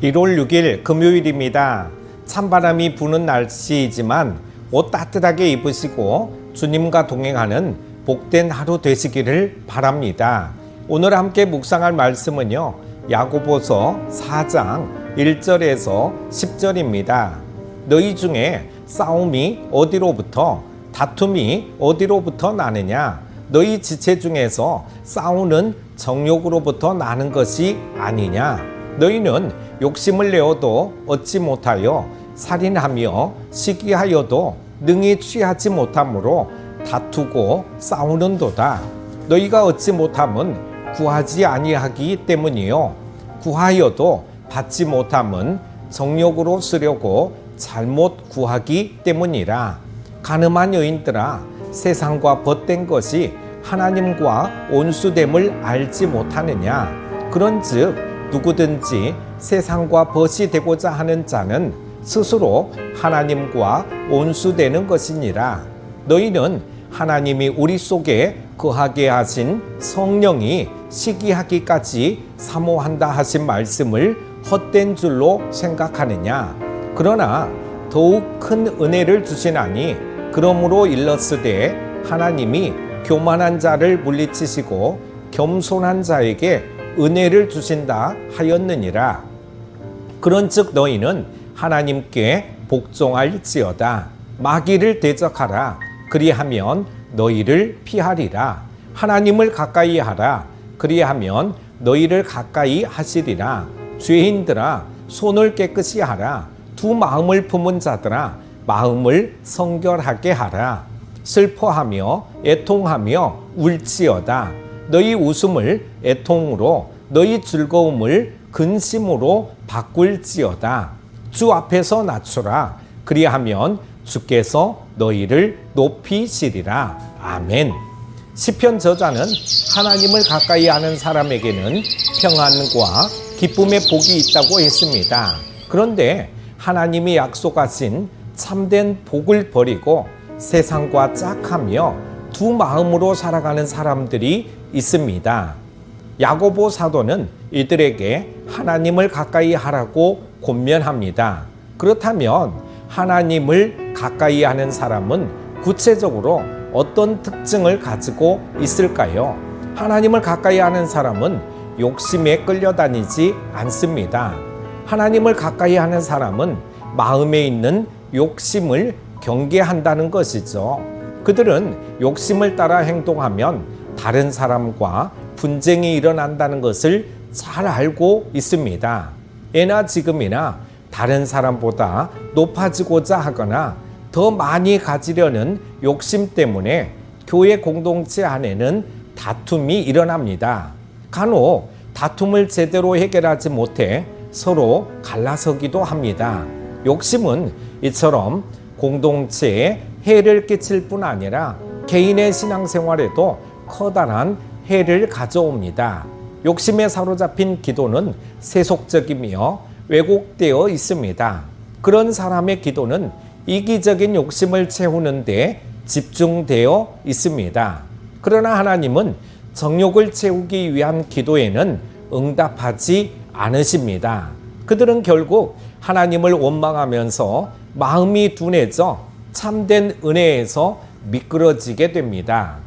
1월 6일 금요일입니다. 찬바람이 부는 날씨이지만 옷 따뜻하게 입으시고 주님과 동행하는 복된 하루 되시기를 바랍니다. 오늘 함께 묵상할 말씀은요, 야고보서 4장 1절에서 10절입니다. 너희 중에 싸움이 어디로부터, 다툼이 어디로부터 나느냐? 너희 지체 중에서 싸우는 정욕으로부터 나는 것이 아니냐? 너희는 욕심을 내어도 얻지 못하여 살인하며 시기하여도 능히 취하지 못하므로 다투고 싸우는도다. 너희가 얻지 못함은 구하지 아니하기 때문이요, 구하여도 받지 못함은 정욕으로 쓰려고 잘못 구하기 때문이라. 가늠한 여인들아, 세상과 벗된 것이 하나님과 온수됨을 알지 못하느냐? 그런즉 누구든지 세상과 벗이 되고자 하는 자는 스스로 하나님과 온수되는 것이니라. 너희는 하나님이 우리 속에 거하게 하신 성령이 시기하기까지 사모한다 하신 말씀을 헛된 줄로 생각하느냐? 그러나 더욱 큰 은혜를 주시나니 그러므로 일렀으되 하나님이 교만한 자를 물리치시고 겸손한 자에게 은혜를 주신다 하였느니라. 그런즉 너희는 하나님께 복종할지어다. 마귀를 대적하라. 그리하면 너희를 피하리라. 하나님을 가까이 하라. 그리하면 너희를 가까이 하시리라. 죄인들아, 손을 깨끗이 하라. 두 마음을 품은 자들아, 마음을 성결하게 하라. 슬퍼하며 애통하며 울지어다. 너희 웃음을 애통으로, 너희 즐거움을 근심으로 바꿀지어다. 주 앞에서 낮추라. 그리하면 주께서 너희를 높이시리라. 아멘. 시편 저자는 하나님을 가까이 하는 사람에게는 평안과 기쁨의 복이 있다고 했습니다. 그런데 하나님이 약속하신 참된 복을 버리고 세상과 짝하며 두 마음으로 살아가는 사람들이 있습니다. 야고보 사도는 이들에게 하나님을 가까이 하라고 권면합니다. 그렇다면 하나님을 가까이 하는 사람은 구체적으로 어떤 특징을 가지고 있을까요? 하나님을 가까이 하는 사람은 욕심에 끌려다니지 않습니다. 하나님을 가까이 하는 사람은 마음에 있는 욕심을 경계한다는 것이죠. 그들은 욕심을 따라 행동하면 다른 사람과 분쟁이 일어난다는 것을 잘 알고 있습니다. 예나 지금이나 다른 사람보다 높아지고자 하거나 더 많이 가지려는 욕심 때문에 교회 공동체 안에는 다툼이 일어납니다. 간혹 다툼을 제대로 해결하지 못해 서로 갈라서기도 합니다. 욕심은 이처럼 공동체에 해를 끼칠 뿐 아니라 개인의 신앙생활에도 커다란 해를 가져옵니다. 욕심에 사로잡힌 기도는 세속적이며 왜곡되어 있습니다. 그런 사람의 기도는 이기적인 욕심을 채우는 데 집중되어 있습니다. 그러나 하나님은 정욕을 채우기 위한 기도에는 응답하지 않으십니다. 그들은 결국 하나님을 원망하면서 마음이 둔해져 참된 은혜에서 미끄러지게 됩니다.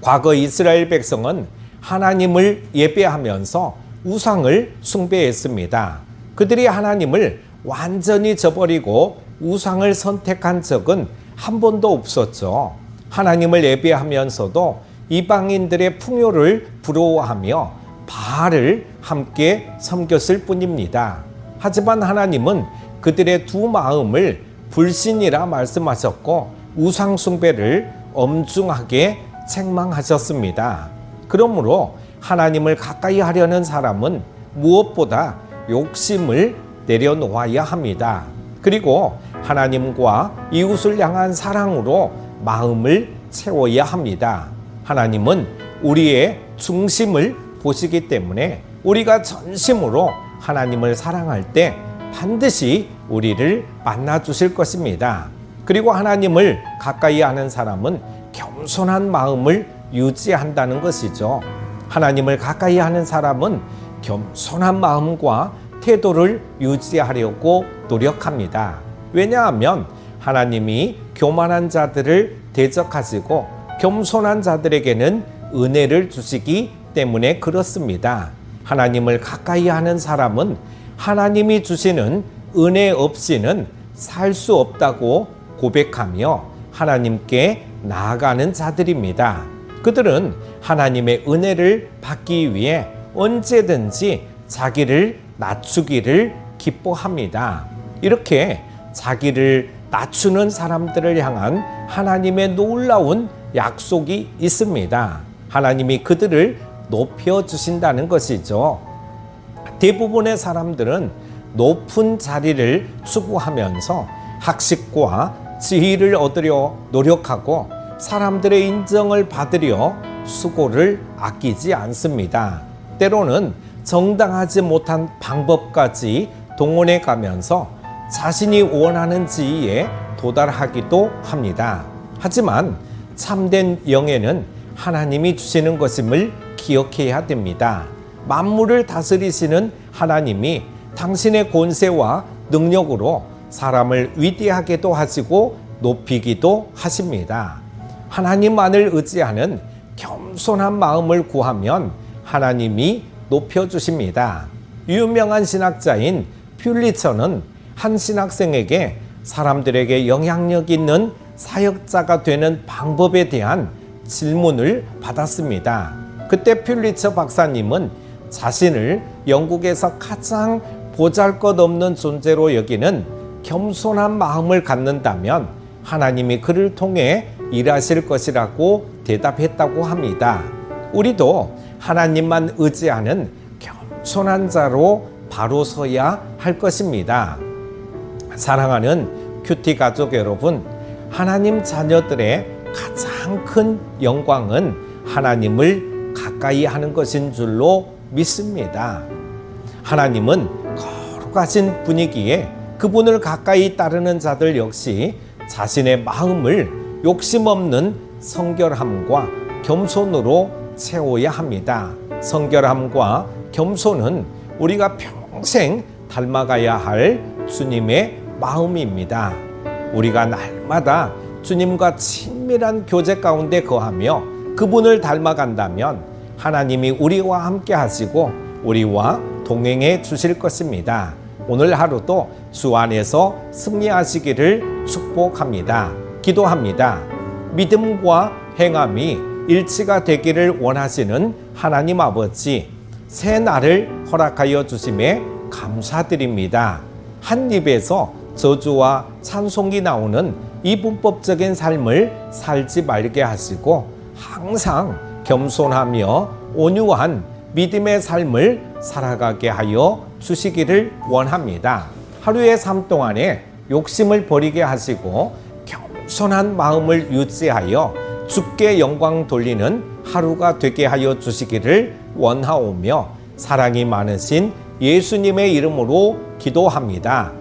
과거 이스라엘 백성은 하나님을 예배하면서 우상을 숭배했습니다. 그들이 하나님을 완전히 저버리고 우상을 선택한 적은 한 번도 없었죠. 하나님을 예배하면서도 이방인들의 풍요를 부러워하며 바알을 함께 섬겼을 뿐입니다. 하지만 하나님은 그들의 두 마음을 불신이라 말씀하셨고 우상 숭배를 엄중하게 책망하셨습니다. 그러므로 하나님을 가까이 하려는 사람은 무엇보다 욕심을 내려놓아야 합니다. 그리고 하나님과 이웃을 향한 사랑으로 마음을 채워야 합니다. 하나님은 우리의 중심을 보시기 때문에 우리가 전심으로 하나님을 사랑할 때 반드시 우리를 만나 주실 것입니다. 그리고 하나님을 가까이 하는 사람은 겸손한 마음을 유지한다는 것이죠. 하나님을 가까이 하는 사람은 겸손한 마음과 태도를 유지하려고 노력합니다. 왜냐하면 하나님이 교만한 자들을 대적하시고 겸손한 자들에게는 은혜를 주시기 때문에 그렇습니다. 하나님을 가까이 하는 사람은 하나님이 주시는 은혜 없이는 살 수 없다고 고백하며 하나님께 나아가는 자들입니다. 그들은 하나님의 은혜를 받기 위해 언제든지 자기를 낮추기를 기뻐합니다. 이렇게 자기를 낮추는 사람들을 향한 하나님의 놀라운 약속이 있습니다. 하나님이 그들을 높여주신다는 것이죠. 대부분의 사람들은 높은 자리를 추구하면서 학식과 지위를 얻으려 노력하고 사람들의 인정을 받으려 수고를 아끼지 않습니다. 때로는 정당하지 못한 방법까지 동원해 가면서 자신이 원하는 지위에 도달하기도 합니다. 하지만 참된 영예는 하나님이 주시는 것임을 기억해야 됩니다. 만물을 다스리시는 하나님이 당신의 권세와 능력으로 사람을 위대하게도 하시고 높이기도 하십니다. 하나님만을 의지하는 겸손한 마음을 구하면 하나님이 높여주십니다. 유명한 신학자인 퓰리처는 한 신학생에게 사람들에게 영향력 있는 사역자가 되는 방법에 대한 질문을 받았습니다. 그때 퓰리처 박사님은 자신을 영국에서 가장 보잘것없는 존재로 여기는 겸손한 마음을 갖는다면 하나님이 그를 통해 일하실 것이라고 대답했다고 합니다. 우리도 하나님만 의지하는 겸손한 자로 바로 서야 할 것입니다. 사랑하는 큐티 가족 여러분, 하나님 자녀들의 가장 큰 영광은 하나님을 가까이 하는 것인 줄로 믿습니다. 하나님은 거룩하신 분이기에 그분을 가까이 따르는 자들 역시 자신의 마음을 욕심 없는 성결함과 겸손으로 채워야 합니다. 성결함과 겸손은 우리가 평생 닮아가야 할 주님의 마음입니다. 우리가 날마다 주님과 친밀한 교제 가운데 거하며 그분을 닮아간다면 하나님이 우리와 함께 하시고 우리와 동행해 주실 것입니다. 오늘 하루도 주 안에서 승리하시기를 축복합니다. 기도합니다. 믿음과 행함이 일치가 되기를 원하시는 하나님 아버지, 새 날을 허락하여 주심에 감사드립니다. 한 입에서 저주와 찬송이 나오는 이분법적인 삶을 살지 말게 하시고 항상 겸손하며 온유한 믿음의 삶을 살아가게 하여 주시기를 원합니다. 하루의 삶 동안에 욕심을 버리게 하시고 겸손한 마음을 유지하여 주께 영광 돌리는 하루가 되게 하여 주시기를 원하오며 사랑이 많으신 예수님의 이름으로 기도합니다.